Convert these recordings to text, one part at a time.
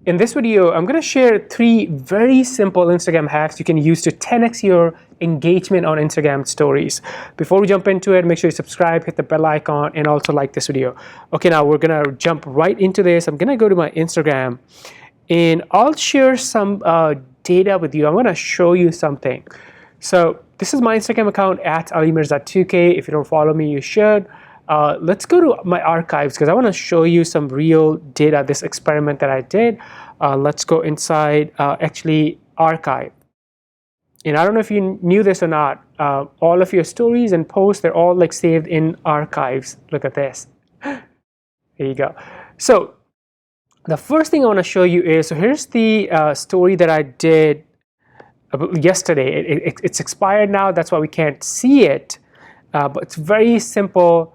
In this video, I'm going to share 3 very simple Instagram hacks you can use to 10x your engagement on Instagram stories. Before we jump into it, make sure you subscribe, hit the bell icon, and also like this video. Okay, now we're going to jump right into this. I'm going to go to my Instagram, and I'll share some data with you. I'm going to show you something. So this is my Instagram account at alimirza2k. If you don't follow me, you should. Let's go to my archives because I want to show you some real data, this experiment that I did. Let's go inside actually archive. And I don't know if you knew this or not, all of your stories and posts, they're all like saved in archives. Look at this. There you go. So the first thing I want to show you is, so here's the story that I did yesterday. It's expired now, that's why we can't see it, but it's very simple.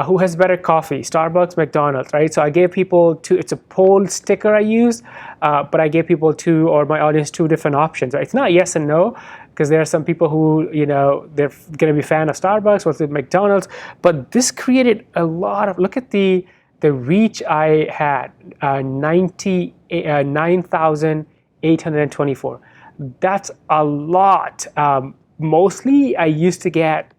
Who has better coffee, Starbucks, McDonald's, right? So I gave people two, it's a poll sticker I used, but I gave people two, or my audience, 2 different options, right? It's not yes and no, because there are some people who, you know, they're going to be a fan of Starbucks or McDonald's, but this created a lot of, look at the reach I had, 9,824. That's a lot. Mostly I used to get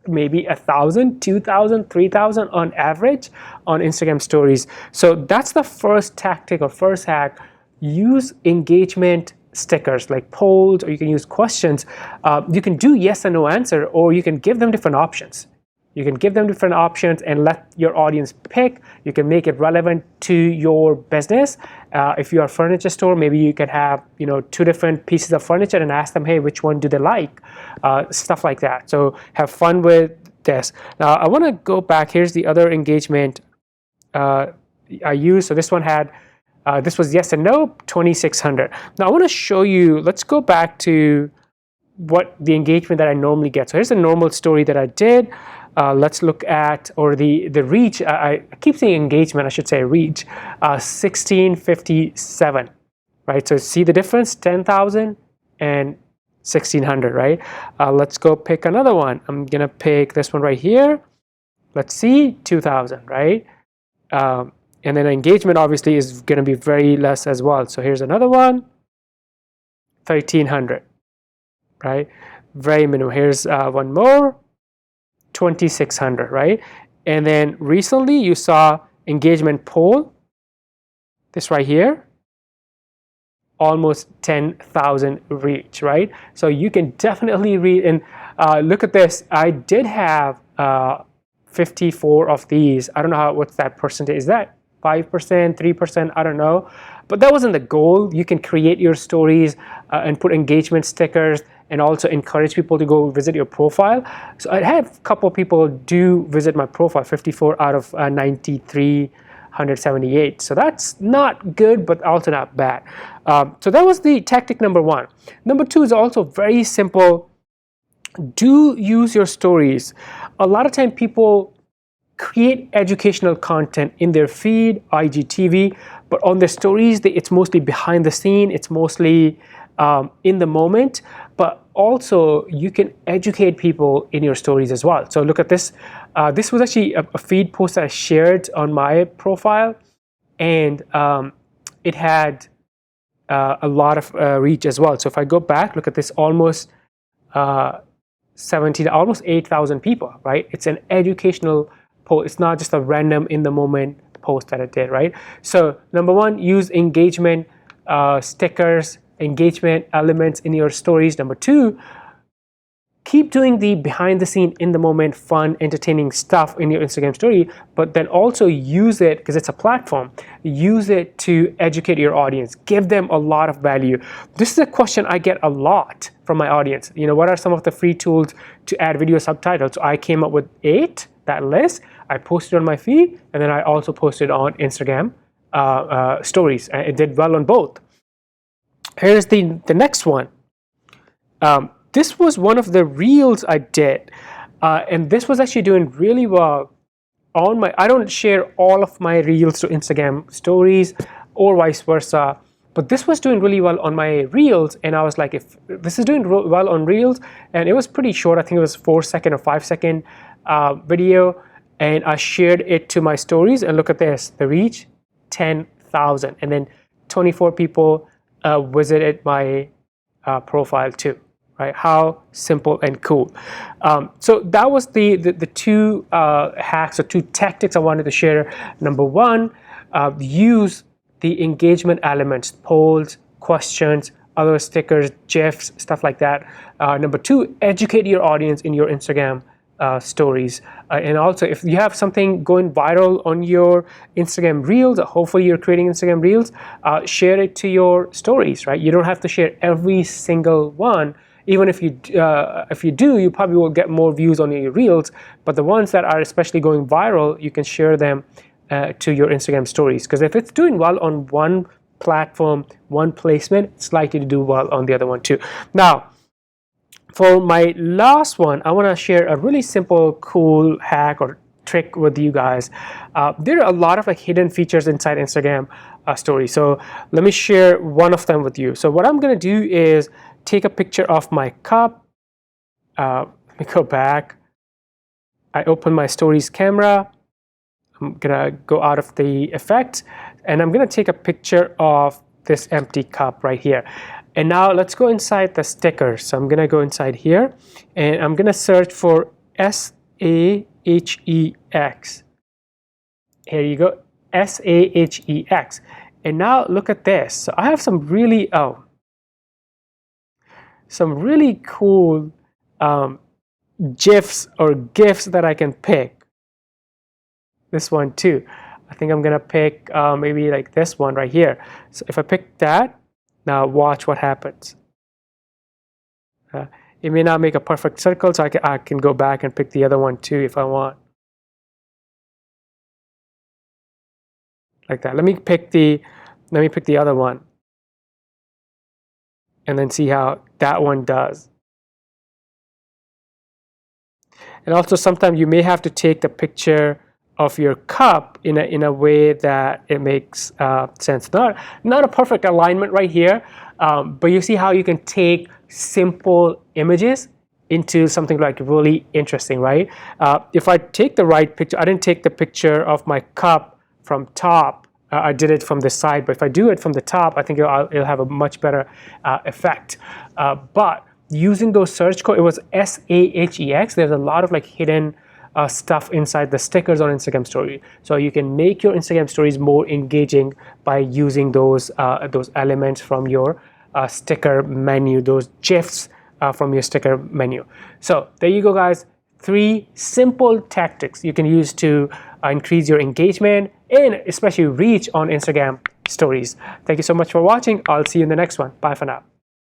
maybe 1,000, 2,000, 3,000 on average on Instagram stories. So that's the first tactic or first hack. Use engagement stickers like polls, or you can use questions. You can do yes and no answer, or you can give them different options. You can give them different options and let your audience pick. You can make it relevant to your business. If you are a furniture store, maybe you can have, you know, 2 different pieces of furniture and ask them, hey, which one do they like? Stuff like that. So have fun with this. Now I want to go back. Here's the other engagement I used. So this one had, this was yes and no, 2,600. Now I want to show you, let's go back to what the engagement that I normally get. So here's a normal story that I did. Let's look at, or the reach, I keep saying engagement, I should say reach, 1657, right? So see the difference, 10,000 and 1,600, right? Let's go pick another one. I'm gonna pick this one right here. Let's see, 2,000, right? And then engagement obviously is gonna be very less as well. So here's another one, 1,300, right? Very minimum. Here's one more, 2,600, right? And then recently you saw engagement poll, this right here, almost 10,000 reach, right? So you can definitely read, and look at this. I did have 54 of these. I don't know what's that percentage. Is that 5%, 3%? I don't know. But that wasn't the goal. You can create your stories and put engagement stickers, and also encourage people to go visit your profile. So I had a couple of people do visit my profile, 54 out of 9,378. So that's not good, but also not bad. So that was the tactic number 1. Number 2 is also very simple. Do use your stories. A lot of time people create educational content in their feed, IGTV, but on their stories, it's mostly behind the scene. It's mostly in the moment, but also you can educate people in your stories as well. So look at this. This was actually a feed post that I shared on my profile, and it had a lot of reach as well. So if I go back, look at this, almost 8,000 people, right? It's an educational post. It's not just a random in the moment post that I did, right? So number 1, use engagement stickers, engagement elements in your stories. Number 2, keep doing the behind the scene, in the moment, fun, entertaining stuff in your Instagram story, but then also use it, because it's a platform, use it to educate your audience. Give them a lot of value. This is a question I get a lot from my audience. You know, what are some of the free tools to add video subtitles? So I came up with 8, that list. I posted on my feed, and then I also posted on Instagram stories. It did well on both. Here's the next one. This was one of the reels I did, and this was actually doing really well on my, I don't share all of my reels to Instagram stories or vice versa, but this was doing really well on my reels, and I was like, if this is doing well on reels, and it was pretty short, I think it was 4-second or 5-second video, and I shared it to my stories, and look at this, the reach, 10,000, and then 24 people visited my profile too. Right? How simple and cool. So that was the two hacks or two tactics I wanted to share. Number one, use the engagement elements, polls, questions, other stickers, GIFs, stuff like that. Number two, educate your audience in your Instagram stories. And also, if you have something going viral on your Instagram Reels, hopefully you're creating Instagram Reels, share it to your stories, right? You don't have to share every single one. Even if you do, you probably will get more views on your Reels, but the ones that are especially going viral, you can share them to your Instagram stories. Because if it's doing well on one platform, one placement, it's likely to do well on the other one too. Now, for my last one, I want to share a really simple, cool hack or trick with you guys. There are a lot of hidden features inside Instagram stories. So let me share one of them with you. So what I'm going to do is take a picture of my cup. Let me go back. I open my stories camera. I'm gonna go out of the effect, and I'm gonna take a picture of this empty cup right here. And now let's go inside the stickers. So I'm gonna go inside here, and I'm gonna search for SAHEX. Here you go, SAHEX. And now look at this. So I have some really cool GIFs or GIFs that I can pick. This one too. I think I'm gonna pick maybe like this one right here. So if I pick that, now watch what happens. It may not make a perfect circle, so I can go back and pick the other one too if I want. Like that. Let me pick the other one, and then see how that one does. And also sometimes you may have to take the picture of your cup in a way that it makes sense. Not a perfect alignment right here, but you see how you can take simple images into something like really interesting, right? If I take the right picture, I didn't take the picture of my cup from top. I did it from the side, but if I do it from the top, I think it'll have a much better effect. But using those search codes, it was SAHEX. There's a lot of hidden stuff inside the stickers on Instagram story. So you can make your Instagram stories more engaging by using those elements from your sticker menu, those GIFs from your sticker menu. So there you go, guys. 3 simple tactics you can use to increase your engagement and especially reach on Instagram stories. Thank you so much for watching. I'll see you in the next one. Bye for now.